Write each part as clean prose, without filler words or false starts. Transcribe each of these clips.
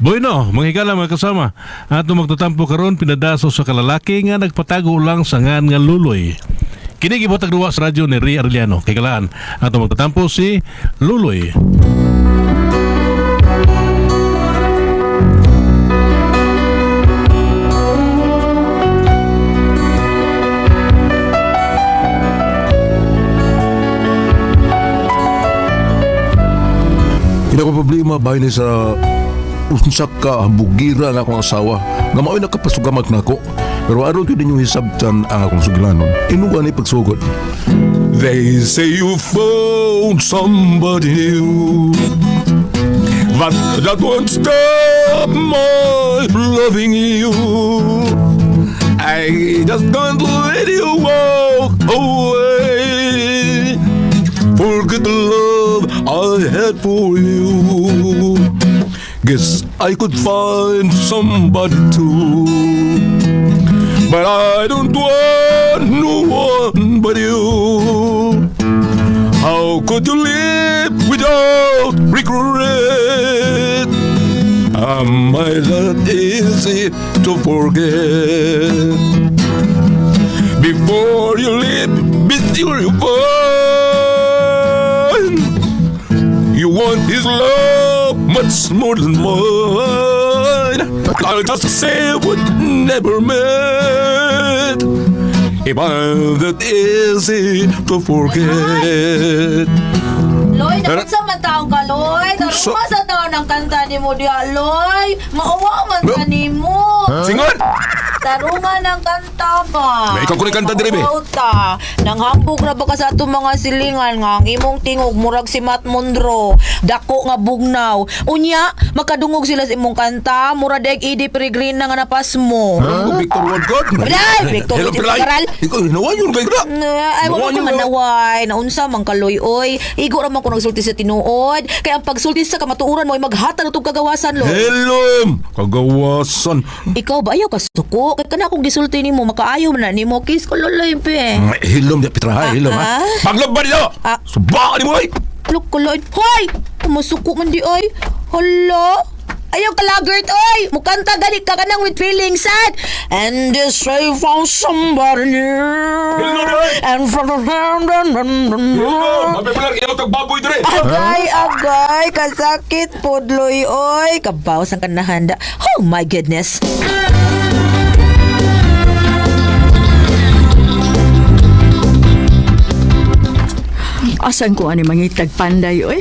Bueno, mga higala mga kasama, ato magtatampo karon pinadaso sa kalalaki nga nagpatago lang sa ngan nga luloy. Kini gibotag duwa sa radyo ni Ray Arellano. Kay kalaan, ato magtatampo si Luloy. Hindi ko problema bahay ni sa unsa ka bugira nga akong asawa nga mao'y nakapasugamak nako. Pero aron ko din yung hisabtan ang akong suglanon. Inuwa ni pagsugod. They say you found somebody new, but that won't stop my loving you. I just can't let you walk away. Forget the love I had for you. Guess I could find somebody too, but I don't want no one but you. How could you live without regret? Am I that easy to forget? Before you leave, be sure you find you want his love much more than mine. I'll just say what never met. If I'm that easy to forget. Loy, dapat sa mataong ka, Loy. Tarunga sa taon ng kanta ni mo diya, Loy. Maawa man ka ni mo. Singon! Tarunga ng kanta ba? May ikaw ko rin kanta diri, be. Ta. Nanghambog na ba ka sa itong mga silingan nga ang imong tingog murag si Matt Mondro. Dako nga bugnaw. Unya, makadungog sila sa imong kanta. Murag daig Edie Peregrina nga napas mo. Victor Wardgod. Ay, Victor Hello, Wardgod, Pilay. Karal. Ikaw, hinawa yun kay Gra. Ay, wala ko manaway. Naunsa mang kaloy, oy. Igo raman ko nagsulti sa tinuod. Kaya ang pagsulti sa kamatuuran mo ay maghatan utog kagawasan, Loy. Hello! Kagawasan. Ikaw ba ayaw ka suko? Kaya ka na akong gisulti ni mo, makaayaw na ni mo. Kiss ko loloy, pe. Hilom niya, Petra, ha? Hilom, ha? Paglog ba niyo? Ah. Subaka ni mo, ay! Look ko, Lloyd. Hoy! Masuko man di, oy. Hala? Ayaw ka lagert, oy. Mukanta galit ka kanang with feelings, sad. And this I found somebody new. And from the Mapipilar, ilaw tagbaboy dire! Agay, kasakit po, Loy, oy. Kabawas ang kanahanda. Oh my goodness. Asan ko ani mangitag panday oy?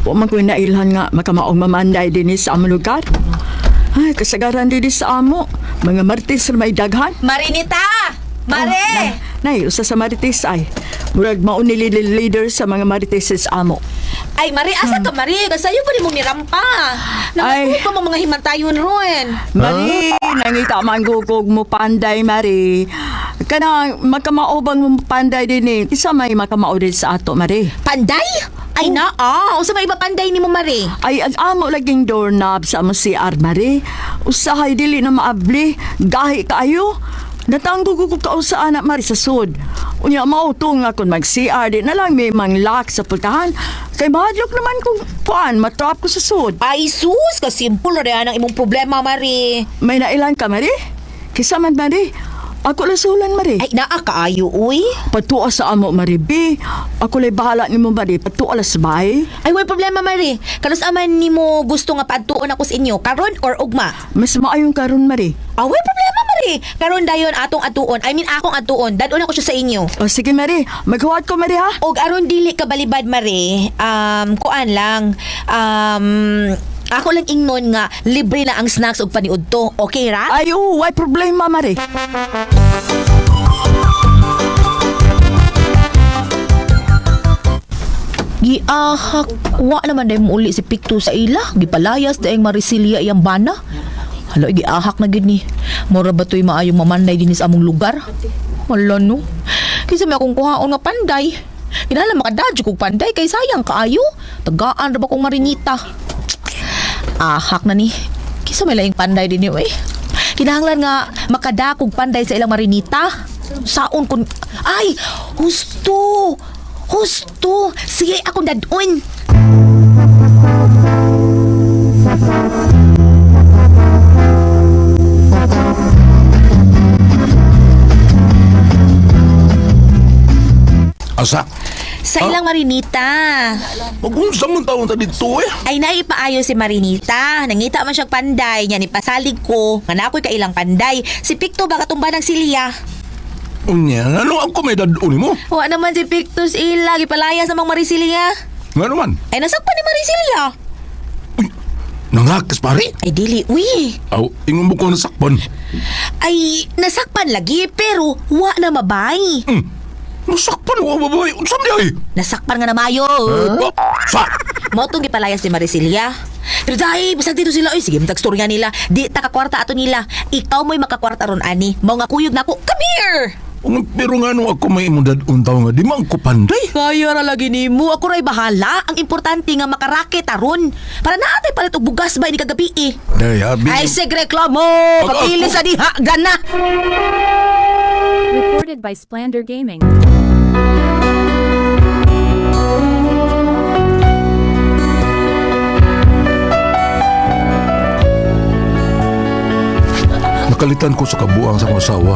Wa man ko nailhan nga makamaong mamanday dinhi sa among lugar. Ay, kasagaran dinhi sa amo. Mga martis na may daghan. Marinita! Mare! Nay, usa sa marites ay. Murag mao ni leader sa mga marites sa amo. Ay, Mari, asa ka, Mari? Kasayo pa ni mong nirampa. Ay. Nakuha pa mga himantayon ron. Mari, nangita man gugog mo panday, Mari. Kana makamaobang mo panday dinhi. Isa may makamao din sa ato, Mari. Panday? Ay, o sa may iba panday ni mo, Mari? Ay, ang amo laging doorknob sa amo si Mari. Usahay dili na maabli. Gahi kaayo. Natanggugug ko sa anak Mari sa sud. Unya mautong nga kung mag-CR di na lang may manglak sa pultahan. Kay mahadlok naman kung kuan matrap ko sa sud. Ay, sus! Kasimple rin ang imong problema, Mari. May nailan ka Mari? Kisa man Mari? Ako lasulan Mari. Ay, naa kaayo, uy. Patua sa amo Mari B. Ako lay bahala nimo Mari. Patua las bay. Ay, way problema, Mari. Kalos aman ni mo gusto nga padtuon ako sa inyo, karon or ugma? Mas maayong karon Mari. Ah, way problema, Mari. Karon dayon atong atuon. I mean, akong atuon. Dadon ako siya sa inyo. O sige Mari. Maghuwat ko Mari ha. Og aron dili ka balibad, Mari. Kuan lang. Ako lang ingnon nga libre na ang snacks ug paniud to. Okay ra? Ay, why problema Mari. Giahak, wa naman dahil mo uli si Pikto sa ila. Gipalayas dahil Marisilia iyang bana. Hala, giahak na gini. Mura ba to'y maayong mamanday din sa among lugar? Wala no. Kisa may akong kuhaon nga panday. Kinala makadadyo kong panday kay sayang kaayo. Tagaan ra ba kong marinita? Ahak na ni. Kisa may laing panday din yun eh. Kinahanglan nga makadakog panday sa ilang marinita. Saon kun... Ay! Husto! Husto! Sige, akong dadon! Asa? Sa ilang Marinita. Mag-unsa man taon ta dito eh. Ay naipaayo si Marinita. Nangita man siyang panday. Niya ni pasalig ko. Nga na ako'y kailang panday. Si Picto ba katumba ng silya? Unya, ano ang kumedad uni mo? Wa naman si Pictus ila. Gipalaya sa mga Marisilya. Nga naman, Ay nasakpan ni Marisilya. nangakas pare. Ay dili, uy. Aw, ingon mo ko nasakpan. Ay nasakpan lagi pero wa na mabay. Nasakpan wa babae. Unsam niya eh? Nasakpan nga na mayo. Sa? Mo tong gipalayas ni Marisilya. Pero dahil, basag dito sila. Uy, sige, matagstorya nila. Di takakwarta ato nila. Ikaw mo'y makakwarta ron, ani. Mao nga kuyog na ako. Come here! Pero nga nung ako may imundad untaw nga, di man ko panday. Kaya ra lagi nimo. Ako ra'y bahala. Ang importante nga makarakit aron. Para naatay palit og bugas ba ni kagabi eh. Day, abi. Ay, sig reklamo! Papili sa diha! Gana! Recorded by Splander Gaming. Nakalitan ko sa kabuang sa akong asawa.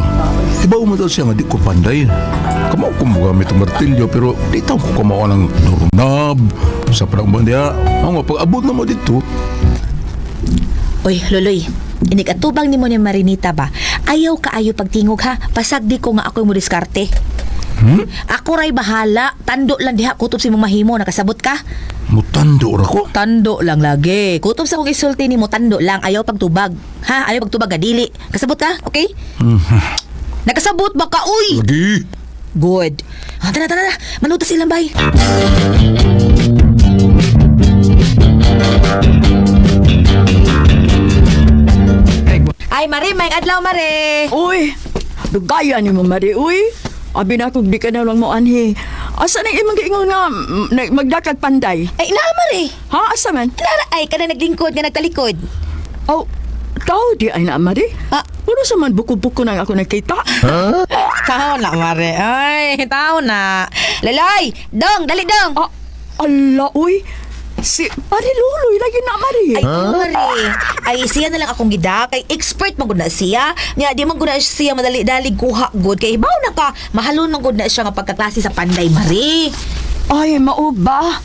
Ibaw mo daw siya nga di ko panday. Kamao ko mo gamit ang martilyo pero di taon ko kamao ng doorknob. Sa parang bandiya, ang pag-abot na mo dito. Uy, Loloy. Inig-atubang ni mo ni Marinita ba? Ayaw ka ayo pagtingog ha. Pasagdi ko nga ako'y mo diskarte. Ako ray bahala. Tando lang diha kutob si mong mahimo. Nakasabot ka? Mutando ra ko. Tando lang lagi. Kutob sa kong isulti ni mo, tando lang. Ayaw pagtubag. Ha? Ayaw pagtubag, dili. Kasabot ka? Okay? Nakasabot ba ka? Uy! Lagi. Good. Ah, tara, tara, tara. Manutas ilang bay. Ay, Mare, may adlaw, Mare. Uy, dugaya ni mo, Mari, uy. Abi na kung di ka na lang mo anhi. Asa na imong giingon nga magdakat panday? Ay, naa, Mare. Ha, asa man? Nara, ay, ka na naglingkod, ka nagtalikod. Oh, tao di ay na, Mari. Ah. Puro sa man buko-buko na ako nakita. Tao na, Mare. Ay, tao na. Lalay, dong, dali, dong. Ah, ala, uy. Si Pare Luloy, lagi na, Mari. Ay, Mare. Ay, siya na lang akong gida. Kay expert man gud na siya. Nga, di man gud na siya madali-dalig kuha gud. Kay ibaw na ka, mahalon man gud na siya nga pagkaklase sa panday, Mare. Ay, mao ba?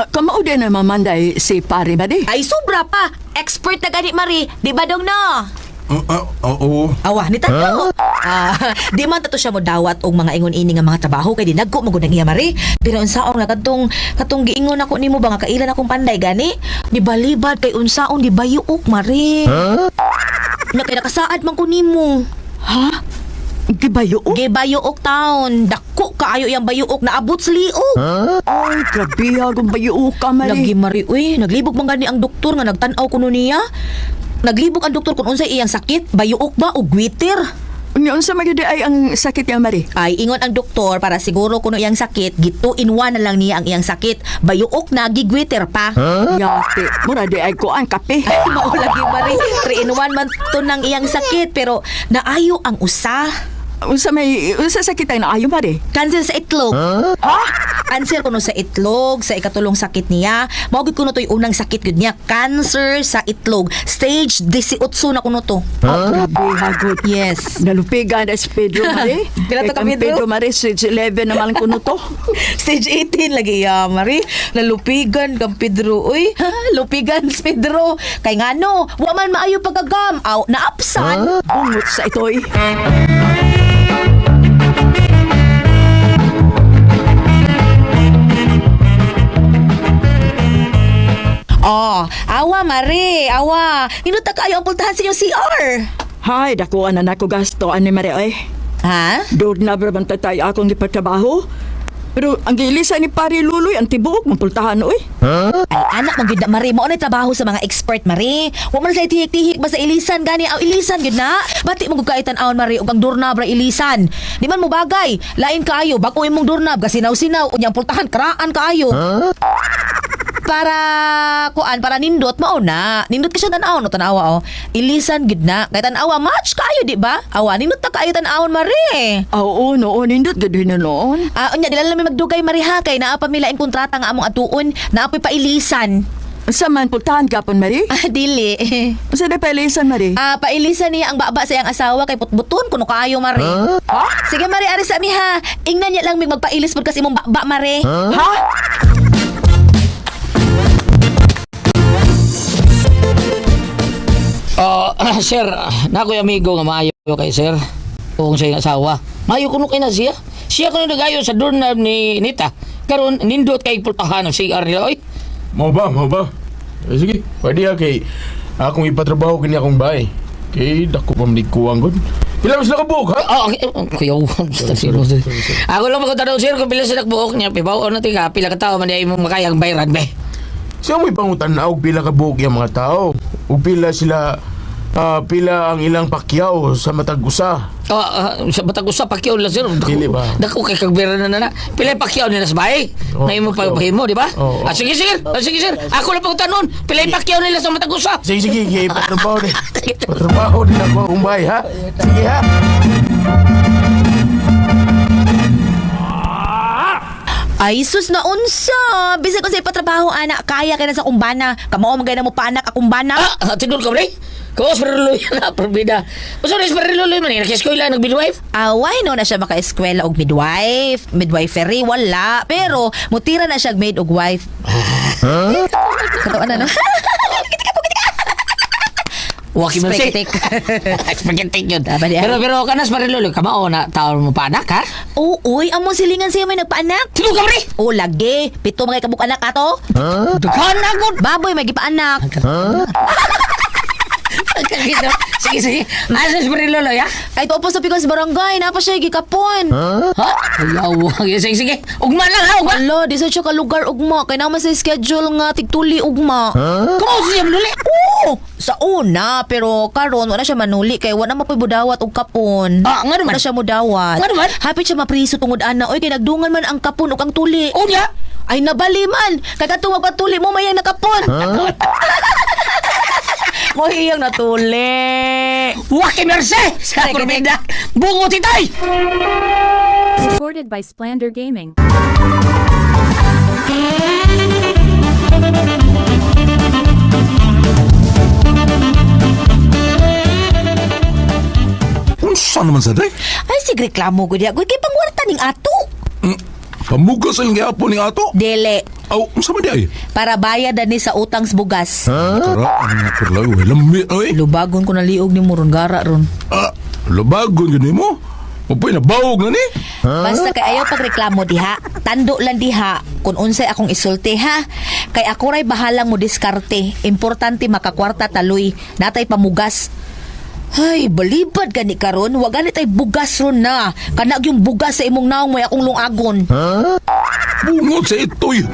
Kamao din na mamanday si Pare ba di? Ay, sobra pa. Expert na gani, Mare. Di ba dong na? Oo. Awa, ni tato. Di man tato siya mo dawat og mga ingon-ini nga mga trabaho kay dinagko magud niya, Mare. Pero unsaon nga katong giingon ako nimo ba nga kailan akong panday gani? Di balibad kay unsaon di bayuok, Mare. Na kay nakasaad man ko nimo. Ha? Gibayo? Gibayuok taon. Dako kaayo yang bayuok na abot sa liog. Ay, grabe akong bayo ka, Mari. Lagi, Mare, uy, naglibog man gani ang doktor nga nagtan-aw kuno niya. Naglibog ang doktor kung unsay iyang sakit, bayuok ba o gwitir? Unsa magid ay ang sakit niya, Mari? Ay, ingon ang doktor para siguro kuno iyang sakit, gitu in one na lang niya ang iyang sakit. Bayuok na, gigwitir pa. Yate, mura di ay ko ang kape. Ay, mao lagi, Mari. 3 in 1 man to ng iyang sakit, pero naayo ang usa. Unsa sakit ay naayo, Mari? Cancer sa itlog. Ha? Cancer kuno sa itlog, sa ikatulong sakit niya. Mao gid kuno to'y unang sakit gud niya, cancer sa itlog. Stage 18 na kuno to. Oh, grabe, hagod. Yes. Nalupigan na si Pedro, Mari. Pila to ka, Kay Pedro? Pedro, Mari, stage 11 naman kuno to. Stage 18 lagi ya, Mari. Nalupigan kang Pedro. Uy, lupigan si Pedro. Kay ngano, wa man maayo pagkagam. Aw, naapsan. Bungot sa itoy. Oh, awa, Mari. Awa. Minuta kayo ang pultahan sa inyong CR. Hay, dakuan na nako gasto ani Mari ay. Ha? Doon na ba man tatay akong ipatrabaho? Pero ang gilisa ni Pare Luloy, ang tibuok, mapultahan, oy. Ay, anak, magid na, Mari. Mao na trabaho sa mga expert, Mari. Wa man sa tihik-tihik ba sa ilisan, gani. Aw, ilisan, gid na. Bati mo kaitan aon, Mari, ug ang doorknob ra ilisan. Di man mo bagay. Lain kaayo, bako imong doorknob, kasinaw-sinaw, unyang pultahan, karaan kaayo. Para nindot mao na. Nindot ka siya tanaw no tanawa oh. Ilisan gid na. Kay tanawa match kaayo di ba? Awa nindot ta kaayo tanawon, Mari. Oo, noon, hindot gano'n na noon. Unya dila lang may magdugay, Mari, ha, kay naa pa milaing kontrata nga among atuon, naa pa ilisan. Sa man putahan ka pon, Mari? Dili. Sa na pailisan, Mari? Pailisan niya ang baba sa iyang asawa kay putbuton kuno kaayo mare. Sige mare ari sa mi ha. Ingnan niya lang mig magpailis pud kasi imong baba mare. Ha? Sir, nako'y amigo nga maayo kay sir. Kung sa iyong asawa. Maayo kuno kay na siya. Siya kuno nagayo sa doorknob ni Nita. Karon nindot kay pultahan ng CR nila. Oy, Mau ba? Sige, pwede kay akong ipatrabaho kini akong bahay. Kay dako pa manikuang gud. Pila mas nakabuok, ha? okay. Kuya, ako lang magkatanong sir kung pila sa nagbuok niya. Pibaw na tinga, pila ka tao man di mo makayang bayran be. Siya mo'y pangutan na og pila ka buok yung mga tao. Ug pila sila, pila ang ilang pakyaw sa matag usa. Sa batag usa pakyaw lang sir. Dili ba? Dako kay kagbera na. Pila yung pakyaw nila sa bahay. Oh, Ngayon mo pakyaw. pagpahimo, di ba? Oh, oh. Sige sir. Sige sir. Ako lang pagtanon. Pila yung pakyaw nila sa matag usa. Sige, kay patrabaho din. Patrabaho din ako akong bahay, ha? Sige, ha? Ay sus na unsa. Bisag ko sa ipatrabaho anak kaya kay na sa kumbana. Kamao man gay na mo pa anak akong bana. Tidul ka ba rin? Kawas mariluloy na, perbida. Basta rin mariluloy man, nakiskoy lang nag-midwife. Away no na siya maka-eskwela og midwife. Midwifery wala. Pero mutira na siya maid og wife. Katawan na no. Waki mo si. Spaghetti. Spaghetti yun. Tama diyan. Pero kanas mariluloy, kamao na taon mo pa anak, ha? Uy, among silingan siya may nagpaanak. Tidul ka ba rin? O lagi, pito mga kabuk anak ato. Dukhan na gud. Baboy may gipaanak. Sige. Asa si mariluloy, ha? Kahit upo sa pikos barangay, napa siya gikapon. Ha? Ayaw. Sige. Ugma lang, ha? Ugma. Wala, di sa siya ka lugar ugma. Kaya naman sa schedule nga tigtuli ugma. Kamao siya manuli. Oo, sa una, pero karon wala siya manuli kay wala mapoy budawat og kapon. Nga naman. Wala siya mudawat. Nga naman. Hapit siya mapriso tungod ana. Oy, kay nagdungan man ang kapon ug ang tuli. O niya. Ay nabali man. Kay katong magpatuli mo mayang nakapon. Mo iyang natuli. Waki merse. Sa kurbida. Bungo titay. Recorded by Splander Gaming. Unsa naman sa day? Ay sige reklamo gud ya. Kay pangwarta ning ato. Pamugas ang gihapon ni ato. Dele Aw, unsa man di ay? para bayad ani sa utang sa bugas. Tara, ano nga perlaw, lambi, ay. Lubagon ko na liog ni Muron gara ron. Lubagon yun mo. Mapoy na bawog na ni. Basta kay ayaw pagreklamo diha, tando lang diha kung unsay akong isulti ha. Kay ako ray bahalang mo diskarte. Importante makakwarta taloy, natay pamugas. Ay, balibad gani karon, wa gani tay bugas ron na. Kanag yung bugas sa imong naong may akong lungagon. Bungot sa itoy.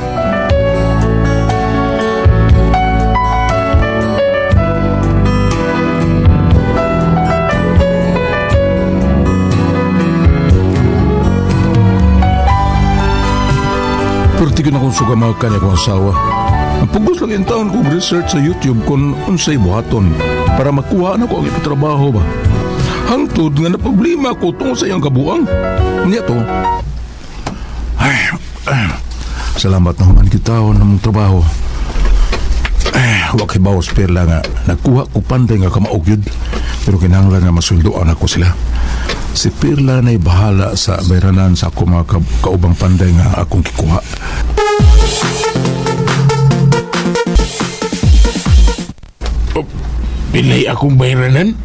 Perti na kong sugamakan akong asawa. Napugos lang yung taon kong research sa YouTube kung unsay buhaton para makuha na ko ang ipatrabaho ba. Hangtod nga na problema ko tungkol sa iyang kabuang. Niya to. Salamat naman kita ng trabaho. Huwag kay bawas perla nga. Nagkuha ko panday nga kamaog yun. Pero kinahanglan nga masuldoan ako sila. Si Perla na'y bahala sa bayranan sa ako mga kaubang panday nga akong kikuha. Pilay akong bayranan?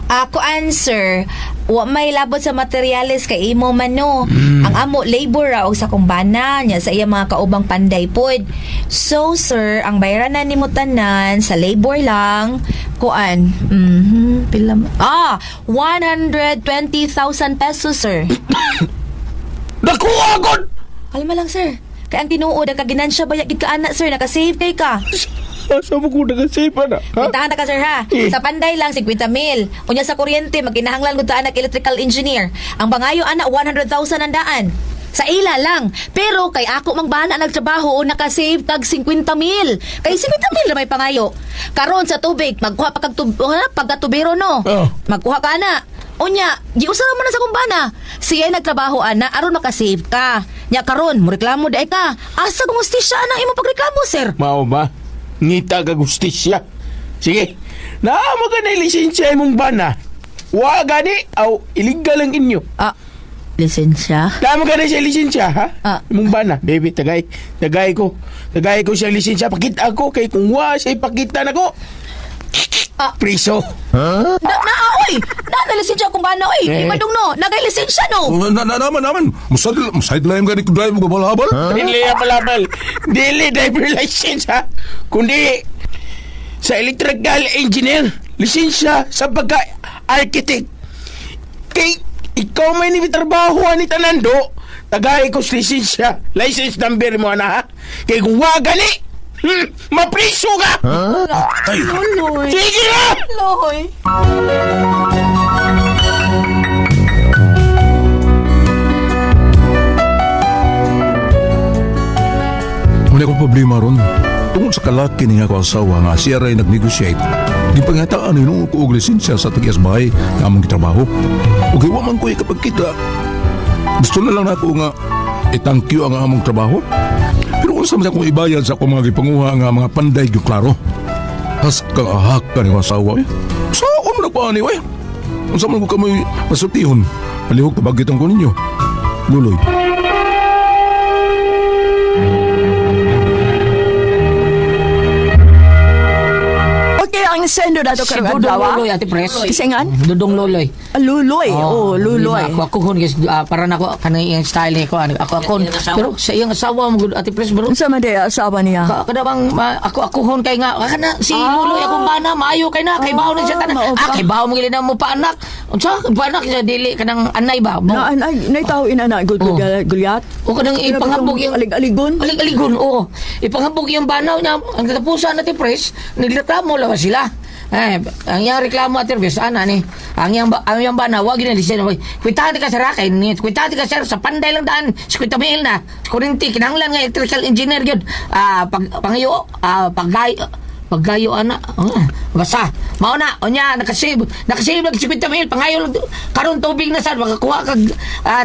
Ako answer, wa may labot sa materyales kay imo man no. Ang amo labor ra og sa kumbana nya sa iya mga kaubang panday pod. So sir, ang bayranan nimo tanan sa labor lang kuan. Pila 120,000 pesos sir. Nakuha gud. Kalma lang sir. Kay ang tinuod ang kaginansya bayag gid ka anak sir, naka-save kay ka. Asa mo ko nag-save na? Pintahan na ka sir ha. Sa panday lang 50,000. Unya sa kuryente magkinahanglan gud ta anak electrical engineer. Ang bangayo anak 100,000 ang daan. Sa ila lang. Pero kay ako mang bana nagtrabaho naka-save tag 50,000. Kay 50,000 na may pangayo. Karon sa tubig magkuha pa kag pagkatubero no. Oh. Magkuha ka na. Unya, di usara man na sa kumbana. Siya nagtrabaho ana aron maka-save ka. Nya karon mo reklamo dai ka. Asa gumostisya na imo pagreklamo sir? Mao ba? ngita ka gustisya. Sige, naamo ka na lisensya imong bana. Wa gani, aw illegal lang inyo. Lisensya? Naamo ka na siya lisensya, ha? Ah. Imong bana, baby, tagay ko siya lisensya. Pakita ako, kay kung wa siya ipakita na ko. Priso. Oy! Na lisensya kung ba na, oy! Eh. Imadong no! Nagay lisensya no! Naman. Sideline ka ni drive mo balabal. Dili palabal. Dili driver license, ha? Kundi sa electrical engineer, lisensya sa pagka-architect. Kay ikaw may nitrabaho ni Tanando, tagay ko sa lisensya. License number mo na, ha? Kay kung wa gani, mapriso ka! Ay, Loy! Sige na! Loy! wala akong problema ron. Tungkol sa kalaki niya ko asawa nga siya rin nag-negotiate. Di pangataan nung ko og lisensya sa tagias bahay na among gitrabaho. O kaya waman ko kapag kita. Gusto na lang ako nga thank you ang among trabaho. Pero kung sa akong ibayad sa akong mga gipanguha nga mga panday yung klaro. Has kang ahak ka ni asawa. So, ano na pa ni way? Kung sa mga ko kamoy pasultihon, palihog tabagitan ko ninyo. Luloy. Okay, ang sendo na to Si karong Dudong adlaw. Loloy, Ate Pres. Kisingan? Dudong Loloy. Luloy. Oh, Luloy. Ako hun guys, para na ko kanang iyang style ni ko. Ako pero sa iyang asawa mo Ate Pres bro. Unsa man day asawa niya? Kada bang ako hun kay nga kana si Loloy akong bana maayo kay na kay bawo na siya tanan. mao pa. Kay bawo mo gili na mo pa anak. Unsa pa anak siya dili kanang anay ba? Na naitaw ina na gulyat. O kanang ipanghambog yung alig-aligon. Alig-aligon, oo. Ipanghambog yung banaw niya. Ang katapusan natin, Pres, nagreklamo lawas sila. Ang iyang reklamo at Pres, ni? Ang iyang banaw, wag na lisensya. Kwitati ka sa rakin, kwitati ka sir, sa panday lang daan, 50 mil na. Kurinti, kinahanglan nga electrical engineer yun. Paggayo ana. Basta, mao na, onya nakasave lang 50 mil pangayo lang karon tubig na sad makakuha kag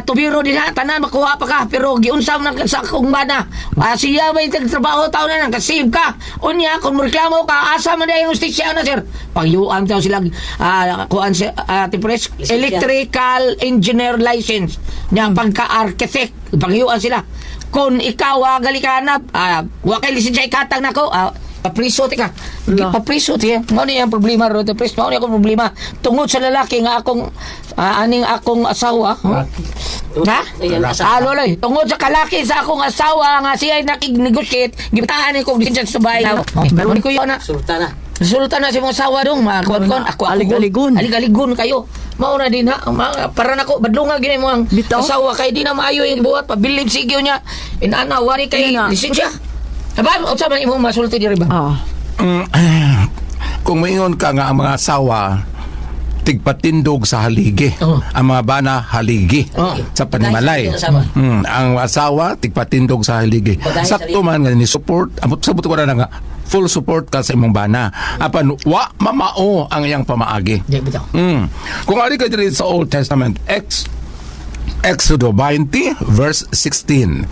tubiro dinha tanan makuha pa ka pero giunsam na sa akong bana. Siya may trabaho taon na nakasave ka. Onya kung reklamo ka asa man yung justisya na sir. Pagyuan taw sila kuan si Ate Pres electrical engineer license nya pagka-architect pagyuan sila. Kung ikaw galikana wa kay lisensya ikatang nako papriso ka. Papriso tiya. Mao ni ang problema ro te pres. Mao ni akong problema tungod sa lalaki nga akong aning akong asawa. Ha? Loloy. Tungod sa kalaki sa akong asawa nga siya nakig-negotiate, gibataan ni kog lisensya sa bahay. Pero ni ko yun na. Resulta na si mong asawa dong kon ako Alig-aligon. Alig-aligon kayo. Mao na din ha. Para nako badlunga gini mo ang Bitaw? asawa kay di na maayo yung buhat pabilib sigyo niya. Inana wari kay Ina. lisensya. Aba, o sa man imong masulti diri ba? Kung maingon ka nga ang mga asawa tigpatindog sa haligi. Ang mga bana haligi sa panimalay. Ang asawa tigpatindog sa haligi. Sakto man nga ni support, sabot ko na nga full support ka sa imong bana. Apan wa mamao ang iyang pamaagi. Di bitaw. Kung ari ka diri sa Old Testament, Exodo 20 verse 16.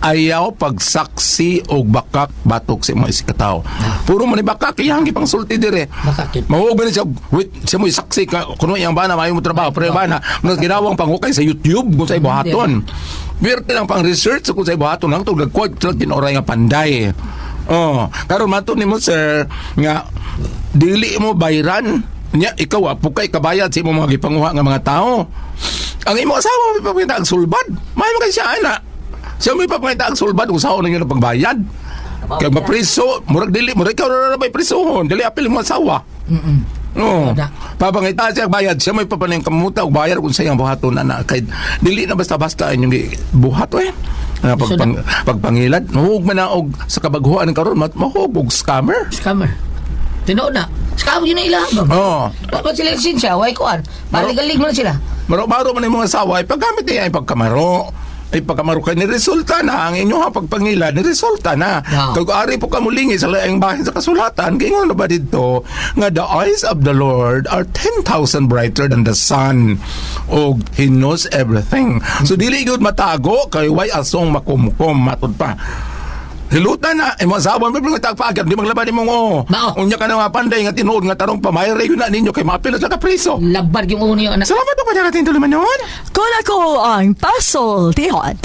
Ayaw pagsaksi og bakak batok sa mga isikataw. Puro man ni bakak iyang gipang sulti dire. Bakak yun. Mao ba siya wait siya mo saksi ka kuno iyang bana maayo mo trabaho pero yung bana mas ginawang pangukay sa YouTube kung sa ibuhaton. Pero lang pang research kung sa ibuhaton lang tug nagkuha sila tinoray nga panday. Karon mato nimo sir nga dili mo bayran nya ikaw apukay kabayad sa imong mga gipanguha nga mga tao. Ang imong asawa may papakita ang sulbad. May mo kay siya ana. Siya may papakita ang sulbad kung saan ninyo na pagbayad. Kaya mapriso, murag ikaw na may prisohon. Dili apil mo asawa. Papangita siya bayad. Siya may papaning kamuta o bayad kung sa'yang buhaton na kay dili na basta-basta inyong buhat pagpangilad. Mahug man na og sa kabaghuan karon mahug og scammer. Scammer. Tinood na. Scam yun na ilang ba? Ba't sila lisensya? Why kuan? Maligalig mo na sila. Maro-maro man yung mga asawa, paggamit niya ay pagkamaro. Ay pagkamaro kayo, niresulta na. Ang inyong pagpangila, niresulta na. Kung ari po kamulingi sa laing bahin sa kasulatan, kaya nga ba dito, nga the eyes of the Lord are 10,000 brighter than the sun. O He knows everything. So, dili yun matago, kay way asong makumkum, matod pa. Hilutan na, mga asawa mo mga tagpagan, di maglaban mo ngo. Mao. Unya ka na mga panday nga tinuod nga tarong pamayre yun na ninyo kay mapila sa kapriso. Labad yung uni anak. Salamat po pa niya kating tuluman noon. Kung ako ang puzzle, tihon.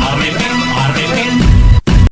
RMN